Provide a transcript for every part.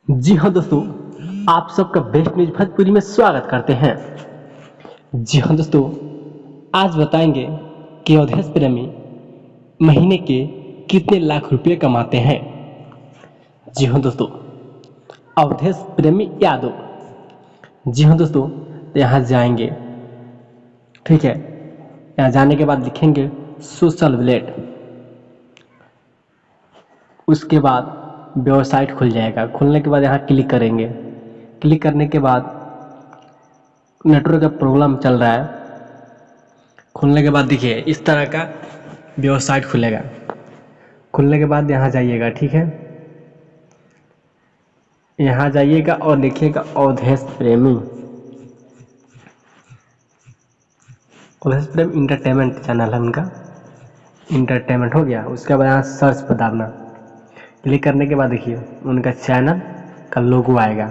जी हाँ दोस्तों, आप सबका बेस्ट न्यूज भोजपुरी में स्वागत करते हैं। जी हाँ दोस्तों, आज बताएंगे कि अवधेश प्रेमी महीने के कितने लाख रुपए कमाते हैं। जी हाँ दोस्तों, अवधेश प्रेमी यादव। जी हाँ दोस्तों, तो यहाँ जाएंगे, ठीक है। यहाँ जाने के बाद लिखेंगे सोशल ब्लेड। उसके बाद वेबसाइट खुल जाएगा। खुलने के बाद यहाँ क्लिक करेंगे। क्लिक करने के बाद नेटवर्क का प्रॉब्लम चल रहा है। खुलने के बाद देखिए इस तरह का वेबसाइट खुलेगा। खुलने के बाद यहाँ जाइएगा, ठीक है। यहाँ जाइएगा और लिखिएगा अवधेश प्रेमी। अवधेश प्रेमी इंटरटेनमेंट चैनल है उनका। इंटरटेनमेंट हो गया। उसके बाद यहाँ सर्च पर दाबना। क्लिक करने के बाद देखिए उनका चैनल का लोगो आएगा,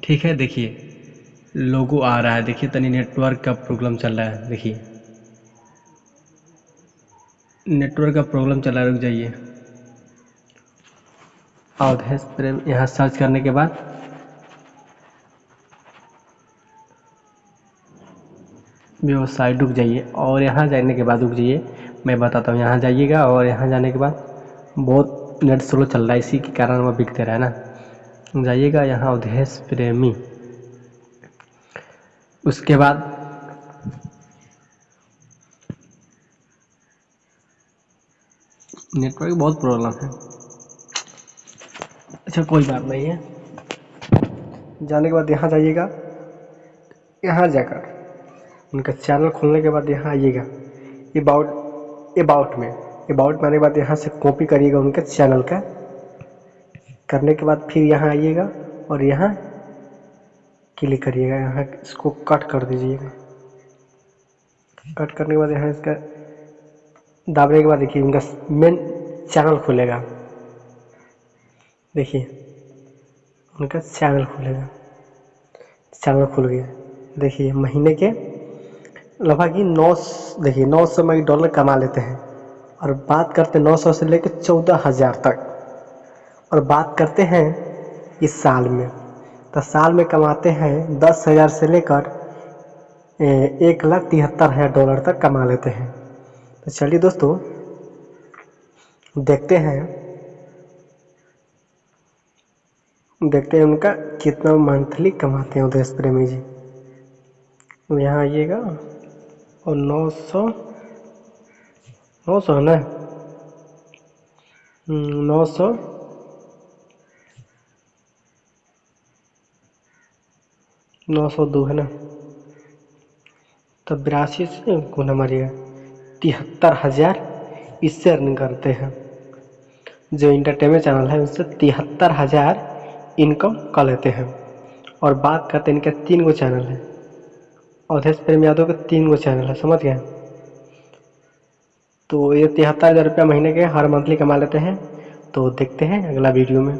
ठीक है। देखिए लोगो आ रहा है। देखिए तनी नेटवर्क का प्रॉब्लम चल रहा है। देखिए नेटवर्क का प्रॉब्लम चल रहा है, रुक जाइए। अवधेश प्रेम यहाँ सर्च करने के बाद वेबसाइट रुक जाइए और यहाँ जाने के बाद रुक जाइए, मैं बताता हूँ। यहाँ जाइएगा और यहाँ जाने के बाद बहुत नेट स्लो चल रहा है, इसी के कारण वो बिकते रहा है ना। जाइएगा यहाँ अवधेश प्रेमी। उसके बाद नेटवर्क बहुत प्रॉब्लम है। अच्छा कोई बात नहीं है। जाने के बाद यहाँ जाइएगा। यहाँ जाकर उनका चैनल खोलने के बाद यहाँ आइएगा अबाउट में आने के बाद यहाँ से कॉपी करिएगा उनके चैनल का। करने के बाद फिर यहाँ आइएगा और यहाँ क्लिक करिएगा। यहाँ इसको कट कर दीजिएगा। कट करने के बाद यहाँ इसका दाबने के बाद देखिए उनका मेन चैनल खुलेगा। देखिए उनका चैनल खुलेगा। चैनल खुल गया। देखिए महीने के लगभग ही 900 में डॉलर कमा लेते हैं। और बात करते हैं 900 से लेकर 14,000 तक। और बात करते हैं इस साल में, तो साल में कमाते हैं 10,000 से लेकर 1,73,000 डॉलर तक कमा लेते हैं। तो चलिए दोस्तों देखते हैं उनका कितना मंथली कमाते हैं अवधेश प्रेमी जी। यहाँ आइएगा और 900 है ना, 902 है ना, तो 82 से गुना मारिएगा 73,000 इससे अर्निंग करते हैं। जो इंटरटेनमेंट चैनल है उससे 73,000 इनकम कर लेते हैं। और बात करते हैं इनके 3 गो चैनल है। अवधेश प्रेम यादव के 3 गो चैनल है, समझ गए। तो ये 73,000 रुपया महीने के हर मंथली कमा लेते हैं। तो देखते हैं अगला वीडियो में।